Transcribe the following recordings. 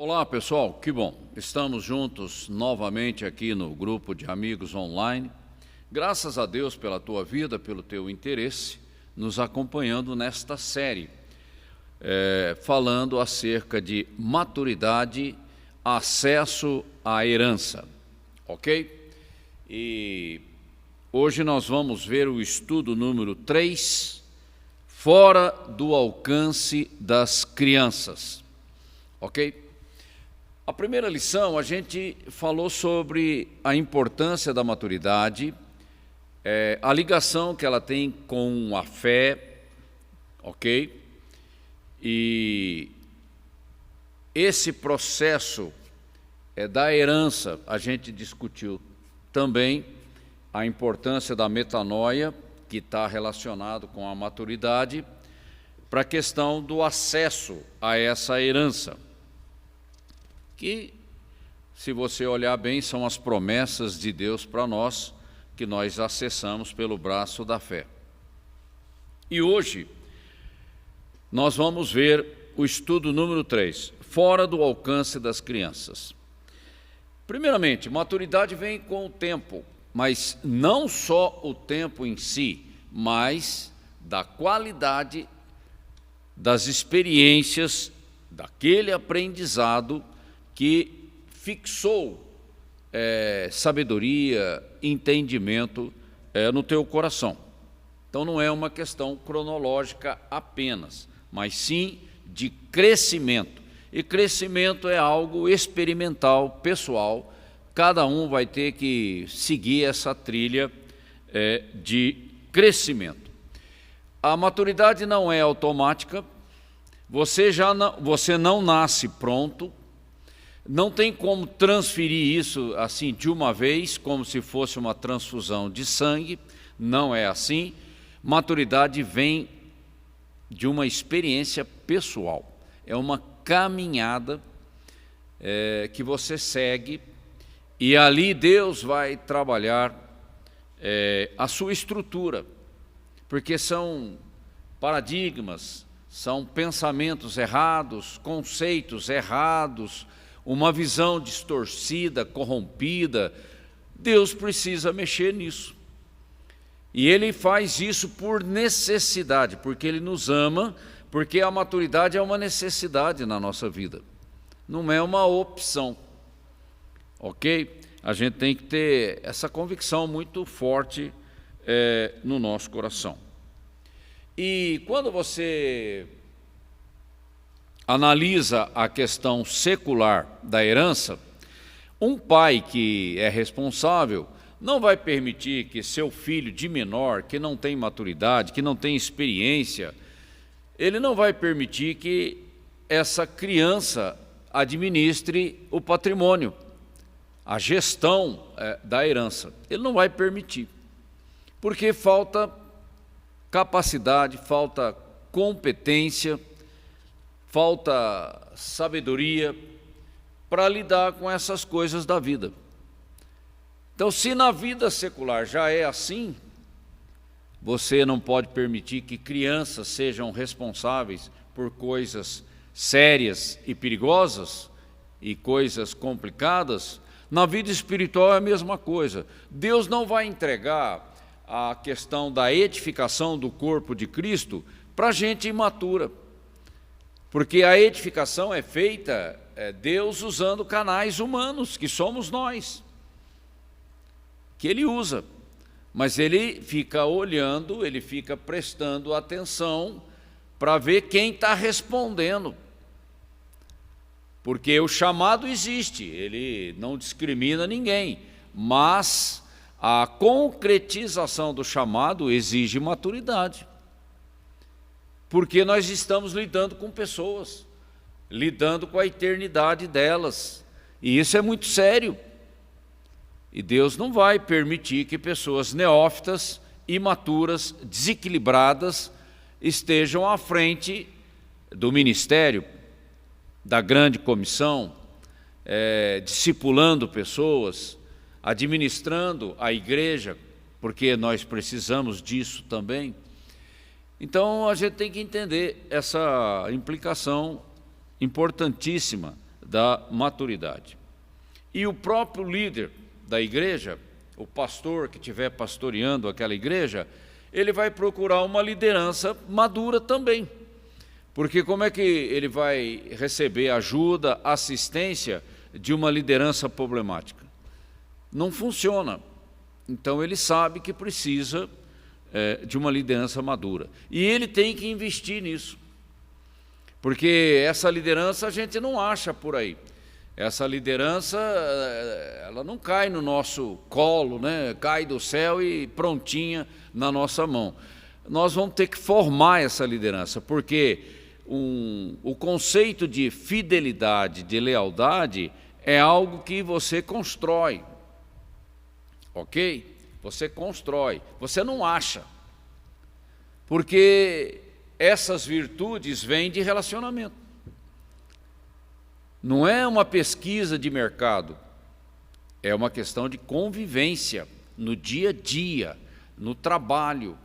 Olá pessoal, que bom, estamos juntos novamente aqui no grupo de amigos online. Graças a Deus pela tua vida, pelo teu interesse, nos acompanhando nesta série, falando acerca de maturidade, acesso à herança, ok? E hoje nós vamos ver o estudo número 3, fora do alcance das crianças, ok? A primeira lição, a gente falou sobre a importância da maturidade, a ligação que ela tem com a fé, ok? E esse processo da herança, a gente discutiu também a importância da metanoia, que está relacionado com a maturidade, para a questão do acesso a essa herança, que, se você olhar bem, são as promessas de Deus para nós, que nós acessamos pelo braço da fé. E hoje, nós vamos ver o estudo número 3, fora do alcance das crianças. Primeiramente, maturidade vem com o tempo, mas não só o tempo em si, mas da qualidade das experiências, daquele aprendizado que fixou sabedoria, entendimento no teu coração. Então não é uma questão cronológica apenas, mas sim de crescimento. E crescimento é algo experimental, pessoal. Cada um vai ter que seguir essa trilha de crescimento. A maturidade não é automática. Você não nasce pronto. Não tem como transferir isso assim de uma vez, como se fosse uma transfusão de sangue. Não é assim. Maturidade vem de uma experiência pessoal. É uma caminhada que você segue, e ali Deus vai trabalhar a sua estrutura, porque são paradigmas, são pensamentos errados, conceitos errados, uma visão distorcida, corrompida. Deus precisa mexer nisso. E Ele faz isso por necessidade, porque Ele nos ama, porque a maturidade é uma necessidade na nossa vida, não é uma opção, ok? A gente tem que ter essa convicção muito forte no nosso coração. E quando você analisa a questão secular da herança, um pai que é responsável não vai permitir que seu filho de menor, que não tem maturidade, que não tem experiência, ele não vai permitir que essa criança administre o patrimônio, a gestão da herança. Ele não vai permitir, porque falta capacidade, falta competência, falta sabedoria para lidar com essas coisas da vida. Então, se na vida secular já é assim, você não pode permitir que crianças sejam responsáveis por coisas sérias e perigosas e coisas complicadas. Na vida espiritual é a mesma coisa. Deus não vai entregar a questão da edificação do corpo de Cristo para gente imatura, porque a edificação é feita, Deus usando canais humanos, que somos nós, que Ele usa, mas Ele fica olhando, Ele fica prestando atenção para ver quem está respondendo, porque o chamado existe, Ele não discrimina ninguém, mas a concretização do chamado exige maturidade, porque nós estamos lidando com pessoas, lidando com a eternidade delas, e isso é muito sério. E Deus não vai permitir que pessoas neófitas, imaturas, desequilibradas, estejam à frente do ministério, da grande comissão, discipulando pessoas, administrando a igreja, porque nós precisamos disso também. Então, a gente tem que entender essa implicação importantíssima da maturidade. E o próprio líder da igreja, o pastor que estiver pastoreando aquela igreja, ele vai procurar uma liderança madura também. Porque como é que ele vai receber ajuda, assistência de uma liderança problemática? Não funciona. Então ele sabe que precisa de uma liderança madura. E ele tem que investir nisso. Porque essa liderança a gente não acha por aí. Essa liderança, ela não cai no nosso colo, né? Cai do céu e prontinha na nossa mão. Nós vamos ter que formar essa liderança, porque o conceito de fidelidade, de lealdade, é algo que você constrói, ok? Você constrói, você não acha, porque essas virtudes vêm de relacionamento. Não é uma pesquisa de mercado, é uma questão de convivência no dia a dia, no trabalho,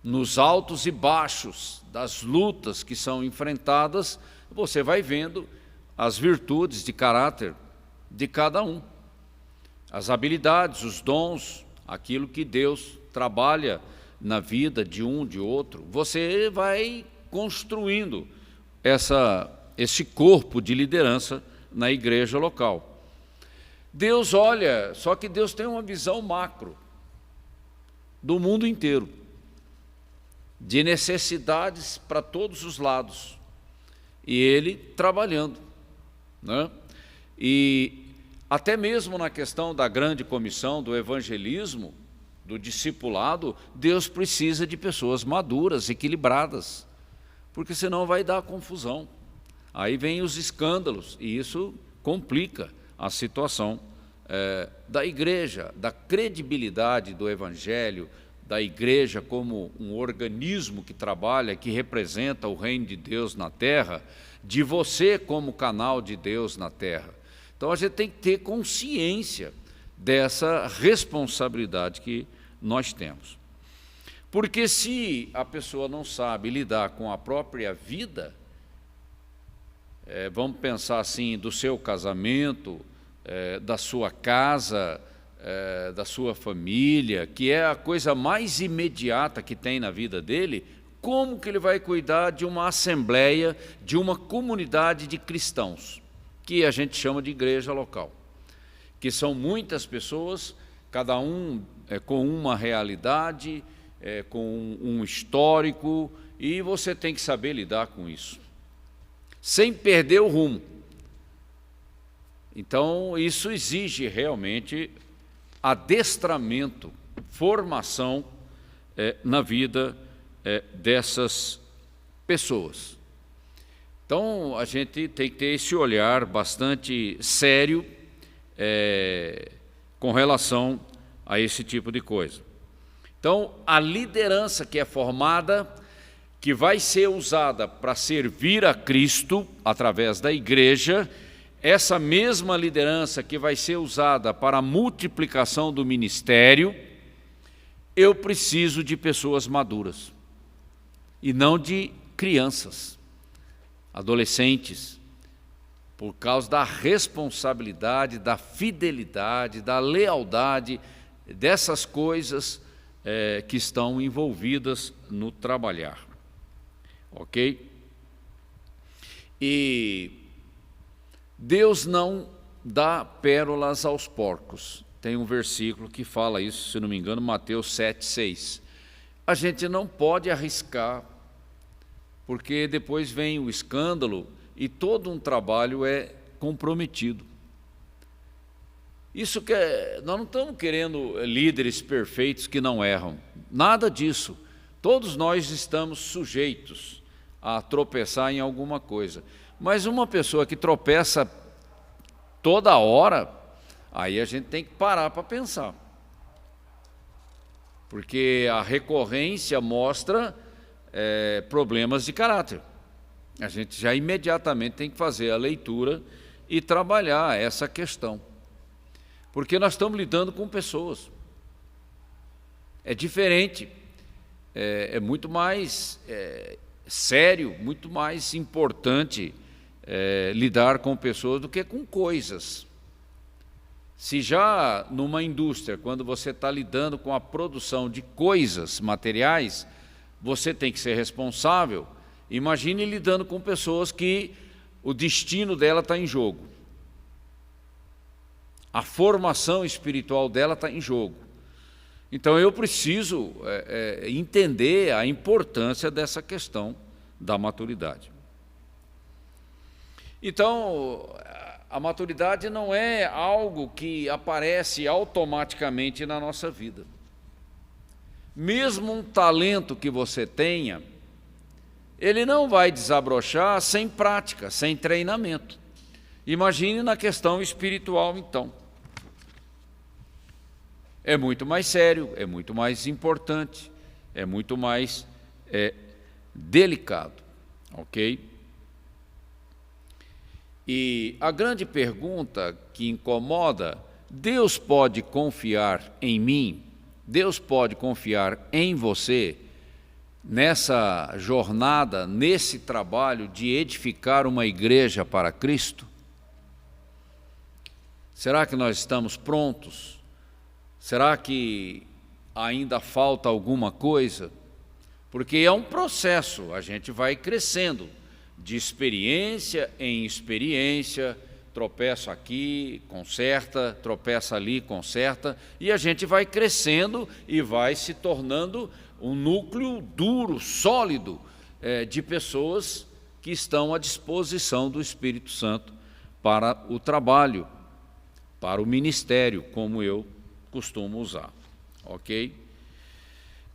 nos altos e baixos das lutas que são enfrentadas. Você vai vendo as virtudes de caráter de cada um, as habilidades, os dons, aquilo que Deus trabalha na vida de um, de outro. Você vai construindo esse corpo de liderança na igreja local. Deus olha, só que Deus tem uma visão macro do mundo inteiro, de necessidades para todos os lados, e Ele trabalhando, né? E até mesmo na questão da grande comissão, do evangelismo, do discipulado, Deus precisa de pessoas maduras, equilibradas, porque senão vai dar confusão. Aí vem os escândalos, e isso complica a situação da igreja, da credibilidade do evangelho, da igreja como um organismo que trabalha, que representa o reino de Deus na terra, de você como canal de Deus na terra. Então a gente tem que ter consciência dessa responsabilidade que nós temos. Porque se a pessoa não sabe lidar com a própria vida, vamos pensar assim, do seu casamento, da sua casa, da sua família, que é a coisa mais imediata que tem na vida dele, como que ele vai cuidar de uma assembleia, de uma comunidade de cristãos, que a gente chama de igreja local, que são muitas pessoas, cada um com uma realidade, com um histórico, e você tem que saber lidar com isso, sem perder o rumo. Então, isso exige realmente adestramento, formação na vida dessas pessoas. Então, a gente tem que ter esse olhar bastante sério com relação a esse tipo de coisa. Então, a liderança que é formada, que vai ser usada para servir a Cristo através da igreja, essa mesma liderança que vai ser usada para a multiplicação do ministério, eu preciso de pessoas maduras, e não de crianças, adolescentes, por causa da responsabilidade, da fidelidade, da lealdade, dessas coisas que estão envolvidas no trabalhar. Ok? E Deus não dá pérolas aos porcos. Tem um versículo que fala isso, se não me engano, Mateus 7,6. A gente não pode arriscar, porque depois vem o escândalo e todo um trabalho é comprometido. Isso que nós não estamos querendo líderes perfeitos que não erram, nada disso. Todos nós estamos sujeitos a tropeçar em alguma coisa. Mas uma pessoa que tropeça toda hora, aí a gente tem que parar para pensar. Porque a recorrência mostra problemas de caráter. A gente já imediatamente tem que fazer a leitura e trabalhar essa questão. Porque nós estamos lidando com pessoas. É diferente, é muito mais sério, muito mais importante lidar com pessoas do que com coisas. Se já numa indústria, quando você está lidando com a produção de coisas materiais, você tem que ser responsável, imagine lidando com pessoas que o destino dela está em jogo. A formação espiritual dela está em jogo. Então eu preciso entender a importância dessa questão da maturidade. Então, a maturidade não é algo que aparece automaticamente na nossa vida. Mesmo um talento que você tenha, ele não vai desabrochar sem prática, sem treinamento. Imagine na questão espiritual, então. É muito mais sério, é muito mais importante, é muito mais delicado, ok? E a grande pergunta que incomoda, Deus pode confiar em mim? Deus pode confiar em você nessa jornada, nesse trabalho de edificar uma igreja para Cristo? Será que nós estamos prontos? Será que ainda falta alguma coisa? Porque é um processo, a gente vai crescendo de experiência em experiência, tropeça aqui, conserta, tropeça ali, conserta, e a gente vai crescendo e vai se tornando um núcleo duro, sólido, de pessoas que estão à disposição do Espírito Santo para o trabalho, para o ministério, como eu costumo usar, ok?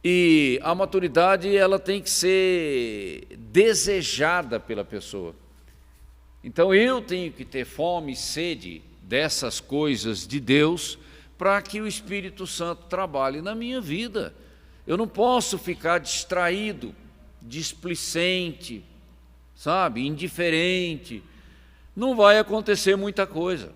E a maturidade, ela tem que ser desejada pela pessoa. Então eu tenho que ter fome e sede dessas coisas de Deus para que o Espírito Santo trabalhe na minha vida. Eu não posso ficar distraído, displicente, sabe, indiferente. Não vai acontecer muita coisa.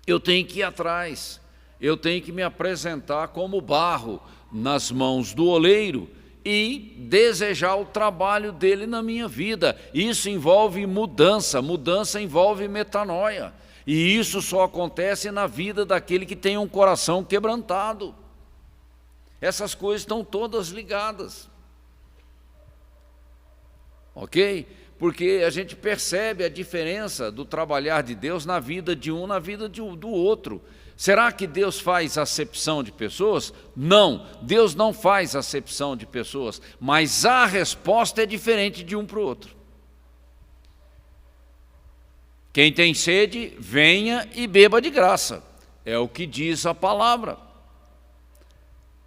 Eu tenho que ir atrás. Eu tenho que me apresentar como barro nas mãos do oleiro e desejar o trabalho dele na minha vida. Isso envolve mudança, mudança envolve metanoia. E isso só acontece na vida daquele que tem um coração quebrantado. Essas coisas estão todas ligadas. Ok? Porque a gente percebe a diferença do trabalhar de Deus na vida de um, na vida do outro. Será que Deus faz acepção de pessoas? Não, Deus não faz acepção de pessoas, mas a resposta é diferente de um para o outro. Quem tem sede, venha e beba de graça, é o que diz a palavra.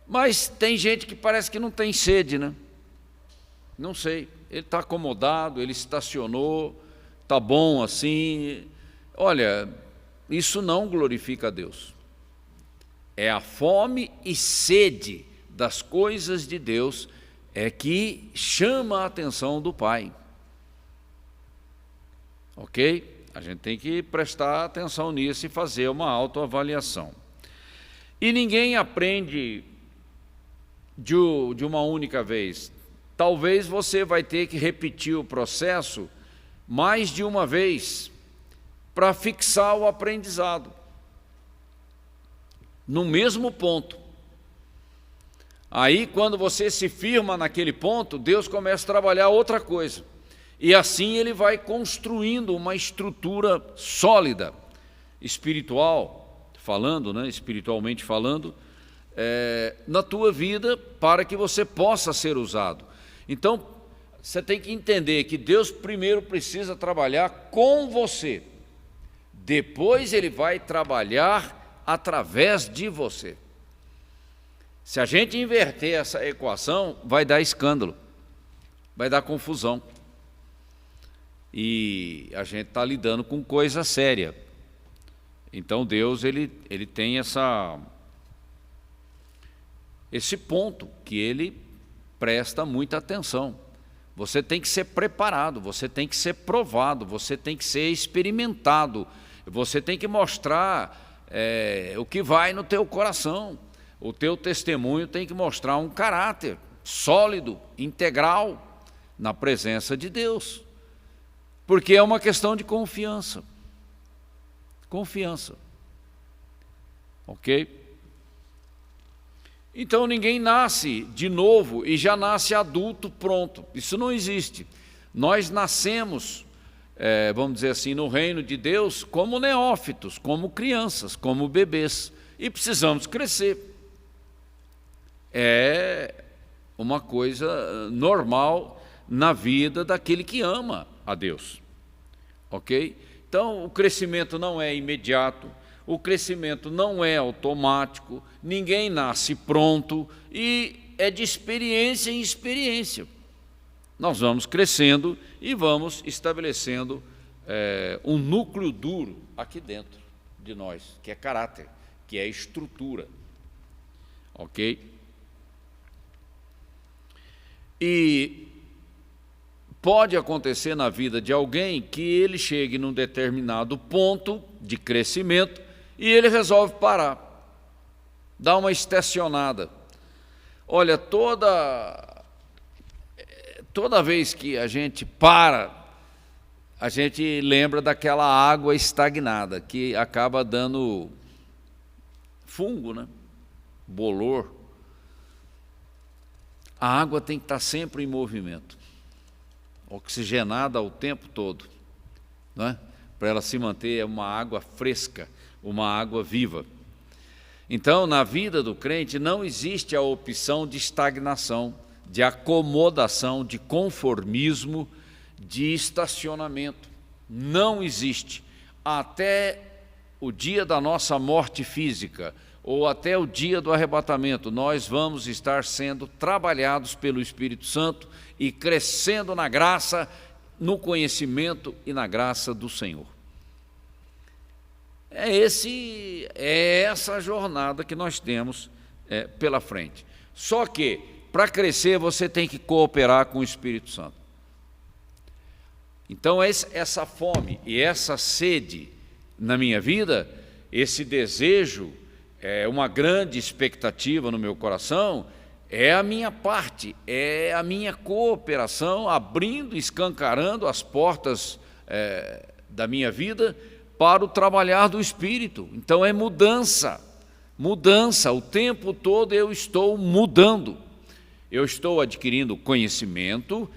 Mas tem gente que parece que não tem sede, né? Não sei, ele está acomodado, ele estacionou, está bom assim. Olha, isso não glorifica a Deus. É a fome e sede das coisas de Deus que chama a atenção do Pai. Ok? A gente tem que prestar atenção nisso e fazer uma autoavaliação. E ninguém aprende de uma única vez. Talvez você vai ter que repetir o processo mais de uma vez para fixar o aprendizado no mesmo ponto. Aí, quando você se firma naquele ponto, Deus começa a trabalhar outra coisa. E assim ele vai construindo uma estrutura sólida, espiritual, falando, né, espiritualmente falando, na tua vida, para que você possa ser usado. Então, você tem que entender que Deus primeiro precisa trabalhar com você. Depois ele vai trabalhar através de você. Se a gente inverter essa equação, vai dar escândalo, vai dar confusão. E a gente está lidando com coisa séria. Então Deus ele tem esse ponto que ele presta muita atenção. Você tem que ser preparado, você tem que ser provado, você tem que ser experimentado. Você tem que mostrar o que vai no teu coração. O teu testemunho tem que mostrar um caráter sólido, integral, na presença de Deus. Porque é uma questão de confiança. Confiança. Ok? Então ninguém nasce de novo e já nasce adulto pronto. Isso não existe. Nós nascemos, vamos dizer assim, no reino de Deus como neófitos, como crianças, como bebês. E precisamos crescer. É uma coisa normal na vida daquele que ama a Deus. Ok? Então, o crescimento não é imediato, o crescimento não é automático, ninguém nasce pronto e é de experiência em experiência. Nós vamos crescendo e vamos estabelecendo um núcleo duro aqui dentro de nós, que é caráter, que é estrutura. Ok? E pode acontecer na vida de alguém que ele chegue num determinado ponto de crescimento e ele resolve parar, dar uma estacionada. Olha, toda vez que a gente para, a gente lembra daquela água estagnada, que acaba dando fungo, né? Bolor. A água tem que estar sempre em movimento, oxigenada o tempo todo, não é? Para ela se manter uma água fresca, uma água viva. Então, na vida do crente não existe a opção de estagnação, de acomodação, de conformismo, de estacionamento. Não existe. Até o dia da nossa morte física, ou até o dia do arrebatamento, nós vamos estar sendo trabalhados pelo Espírito Santo e crescendo na graça, no conhecimento e na graça do Senhor. É essa jornada que nós temos pela frente. Só que, para crescer, você tem que cooperar com o Espírito Santo. Então, essa fome e essa sede na minha vida, esse desejo, uma grande expectativa no meu coração, é a minha parte, é a minha cooperação, abrindo, escancarando as portas da minha vida para o trabalhar do Espírito. Então é mudança, o tempo todo eu estou mudando, eu estou adquirindo conhecimento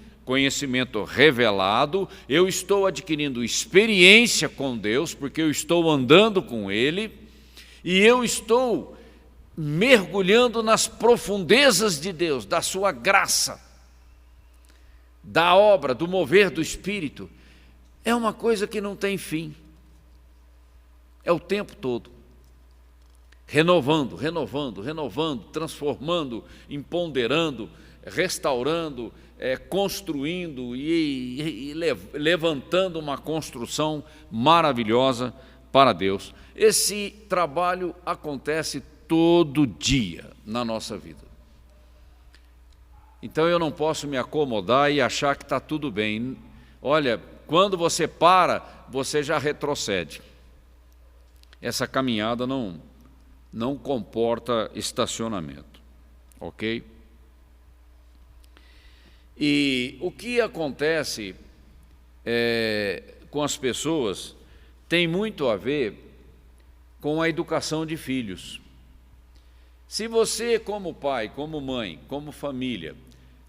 revelado, eu estou adquirindo experiência com Deus, porque eu estou andando com Ele, e eu estou mergulhando nas profundezas de Deus, da sua graça, da obra, do mover do Espírito. É uma coisa que não tem fim. É o tempo todo. Renovando, transformando, empoderando, restaurando, construindo e levantando uma construção maravilhosa para Deus. Esse trabalho acontece todo dia na nossa vida. Então eu não posso me acomodar e achar que está tudo bem. Olha, quando você para, você já retrocede. Essa caminhada não comporta estacionamento, ok? E o que acontece com as pessoas tem muito a ver com a educação de filhos. Se você, como pai, como mãe, como família,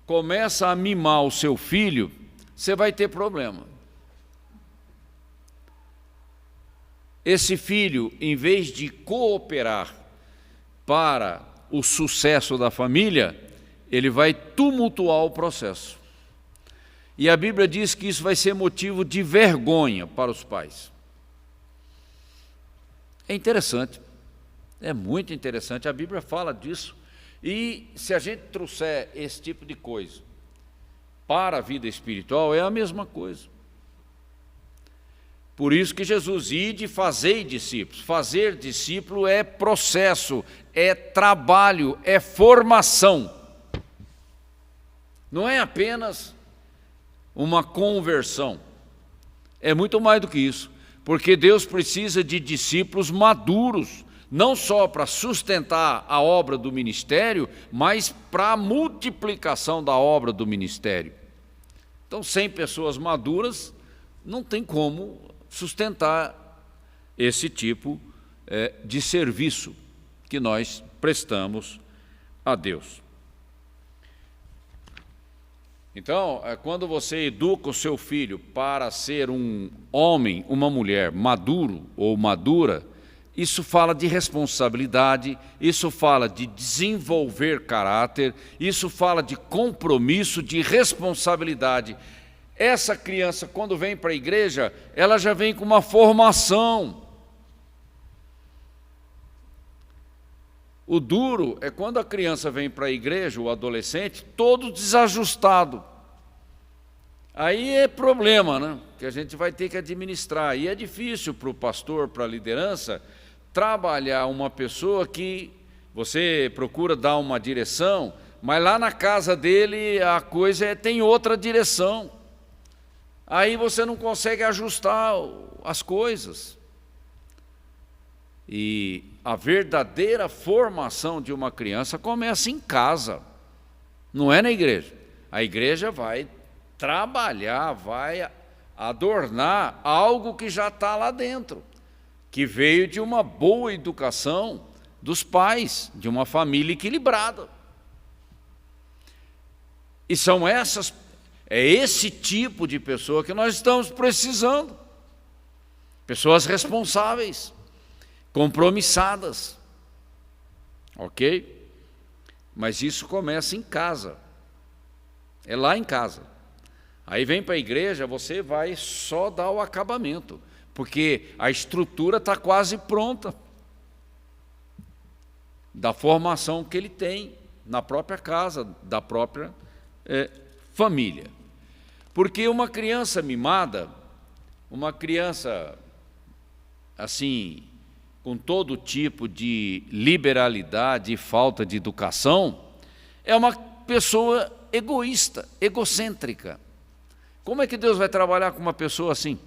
começa a mimar o seu filho, você vai ter problema. Esse filho, em vez de cooperar para o sucesso da família, ele vai tumultuar o processo. E a Bíblia diz que isso vai ser motivo de vergonha para os pais. É interessante, é muito interessante, a Bíblia fala disso. E se a gente trouxer esse tipo de coisa para a vida espiritual, é a mesma coisa. Por isso que Jesus, ide e fazei discípulos. Fazer discípulo é processo, é trabalho, é formação. Não é apenas uma conversão, é muito mais do que isso, porque Deus precisa de discípulos maduros, não só para sustentar a obra do ministério, mas para a multiplicação da obra do ministério. Então, sem pessoas maduras, não tem como sustentar esse tipo de serviço que nós prestamos a Deus. Então, quando você educa o seu filho para ser um homem, uma mulher maduro ou madura, isso fala de responsabilidade, isso fala de desenvolver caráter, isso fala de compromisso, de responsabilidade. Essa criança, quando vem para a igreja, ela já vem com uma formação. O duro é quando a criança vem para a igreja, o adolescente, todo desajustado. Aí é problema, né? Que a gente vai ter que administrar. E é difícil para o pastor, para a liderança, trabalhar uma pessoa que você procura dar uma direção, mas lá na casa dele a coisa tem outra direção. Aí você não consegue ajustar as coisas. E a verdadeira formação de uma criança começa em casa, não é na igreja. A igreja vai trabalhar, vai adornar algo que já está lá dentro, que veio de uma boa educação dos pais, de uma família equilibrada. E é esse tipo de pessoa que nós estamos precisando. Pessoas responsáveis, compromissadas, ok? Mas isso começa em casa, é lá em casa. Aí vem para a igreja, você vai só dar o acabamento, porque a estrutura está quase pronta, da formação que ele tem na própria casa, da própria família. Porque uma criança mimada, uma criança assim, com todo tipo de liberalidade e falta de educação, é uma pessoa egoísta, egocêntrica. Como é que Deus vai trabalhar com uma pessoa assim?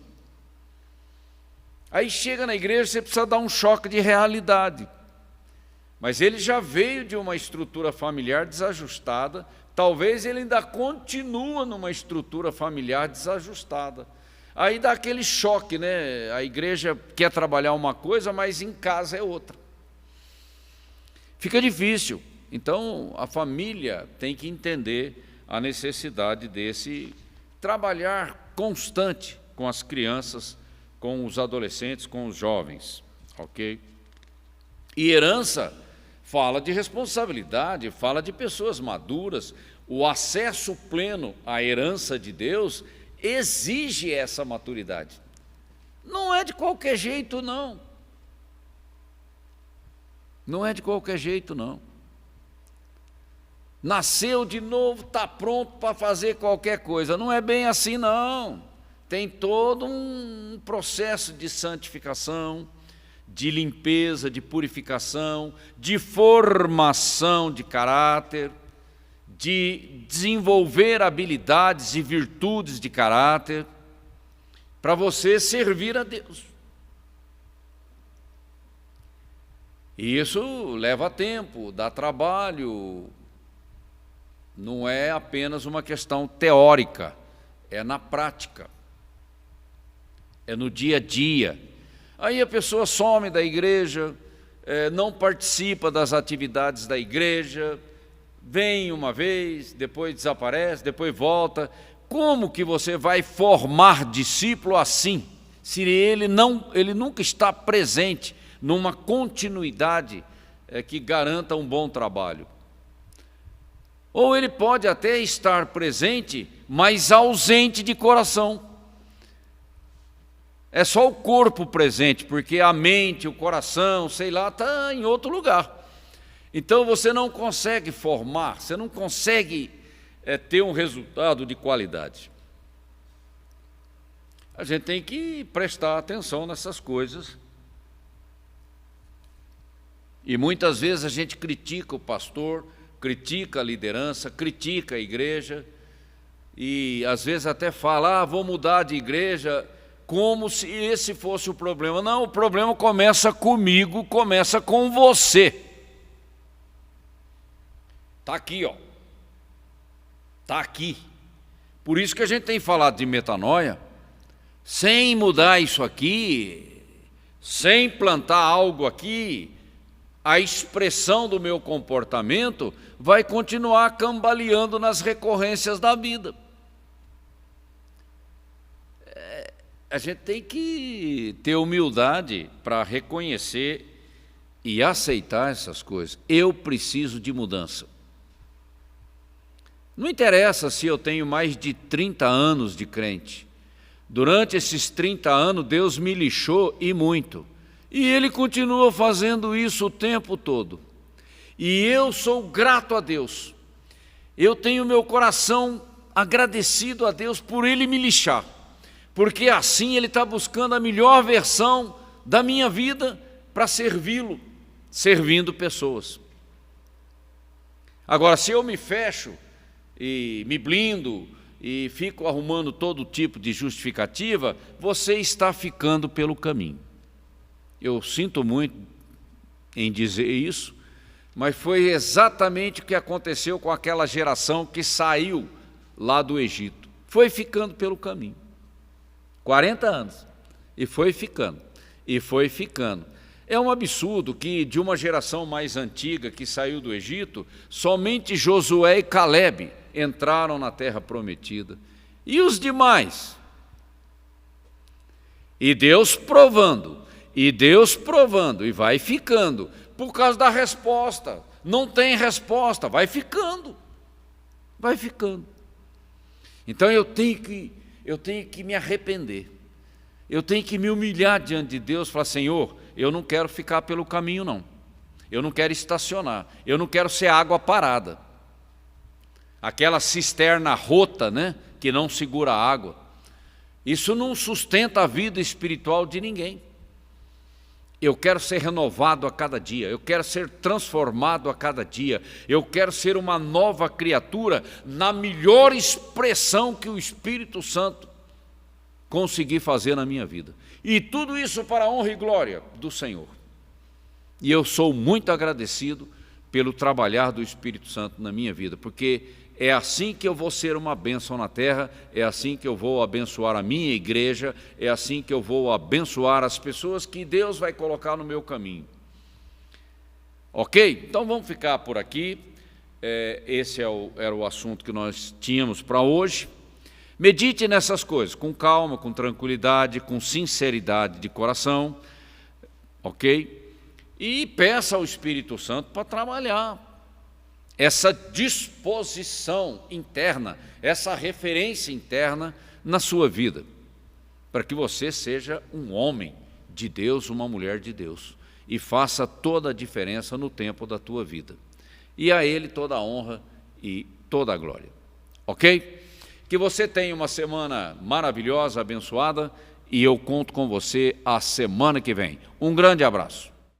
Aí chega na igreja, você precisa dar um choque de realidade. Mas ele já veio de uma estrutura familiar desajustada, talvez ele ainda continua numa estrutura familiar desajustada. Aí dá aquele choque, né? A igreja quer trabalhar uma coisa, mas em casa é outra. Fica difícil. Então, a família tem que entender a necessidade desse trabalhar constante com as crianças, com os adolescentes, com os jovens, ok? E herança fala de responsabilidade, fala de pessoas maduras. O acesso pleno à herança de Deus exige essa maturidade. Não é de qualquer jeito, não. Não é de qualquer jeito, não. Nasceu de novo, está pronto para fazer qualquer coisa. Não é bem assim, não. Tem todo um processo de santificação, de limpeza, de purificação, de formação de caráter, de desenvolver habilidades e virtudes de caráter, para você servir a Deus. E isso leva tempo, dá trabalho, não é apenas uma questão teórica, é na prática, é no dia a dia. Aí a pessoa some da igreja, não participa das atividades da igreja, vem uma vez, depois desaparece, depois volta. Como que você vai formar discípulo assim, se ele nunca está presente numa continuidade que garanta um bom trabalho? Ou ele pode até estar presente, mas ausente de coração. É só o corpo presente, porque a mente, o coração, sei lá, está em outro lugar. Então você não consegue formar, você não consegue ter um resultado de qualidade. A gente tem que prestar atenção nessas coisas. E muitas vezes a gente critica o pastor, critica a liderança, critica a igreja, e às vezes até fala, vou mudar de igreja, como se esse fosse o problema. Não, o problema começa comigo, começa com você. Está aqui, ó. Está aqui. Por isso que a gente tem falado de metanoia, sem mudar isso aqui, sem plantar algo aqui, a expressão do meu comportamento vai continuar cambaleando nas recorrências da vida. A gente tem que ter humildade para reconhecer e aceitar essas coisas. Eu preciso de mudança. Não interessa se eu tenho mais de 30 anos de crente. Durante esses 30 anos, Deus me lixou e muito. E Ele continua fazendo isso o tempo todo. E eu sou grato a Deus. Eu tenho meu coração agradecido a Deus por Ele me lixar. Porque assim Ele está buscando a melhor versão da minha vida para servi-lo, servindo pessoas. Agora, se eu me fecho e me blindo e fico arrumando todo tipo de justificativa, você está ficando pelo caminho. Eu sinto muito em dizer isso, mas foi exatamente o que aconteceu com aquela geração que saiu lá do Egito. Foi ficando pelo caminho. 40 anos. E foi ficando. E foi ficando. É um absurdo que de uma geração mais antiga que saiu do Egito, somente Josué e Calebe entraram na terra prometida. E os demais? E Deus provando, e vai ficando, por causa da resposta. Não tem resposta, vai ficando. Vai ficando. Então eu tenho que me arrepender. Eu tenho que me humilhar diante de Deus e falar: Senhor, eu não quero ficar pelo caminho, não. Eu não quero estacionar. Eu não quero ser água parada. Aquela cisterna rota, né, que não segura a água. Isso não sustenta a vida espiritual de ninguém. Eu quero ser renovado a cada dia. Eu quero ser transformado a cada dia. Eu quero ser uma nova criatura na melhor expressão que o Espírito Santo conseguir fazer na minha vida. E tudo isso para a honra e glória do Senhor. E eu sou muito agradecido pelo trabalhar do Espírito Santo na minha vida, porque é assim que eu vou ser uma bênção na terra, é assim que eu vou abençoar a minha igreja, é assim que eu vou abençoar as pessoas que Deus vai colocar no meu caminho. Ok? Então vamos ficar por aqui. Esse era o assunto que nós tínhamos para hoje. Medite nessas coisas, com calma, com tranquilidade, com sinceridade de coração, ok? E peça ao Espírito Santo para trabalhar essa disposição interna, essa referência interna na sua vida, para que você seja um homem de Deus, uma mulher de Deus, e faça toda a diferença no tempo da tua vida. E a Ele toda a honra e toda a glória. Ok? Que você tenha uma semana maravilhosa, abençoada, e eu conto com você a semana que vem. Um grande abraço.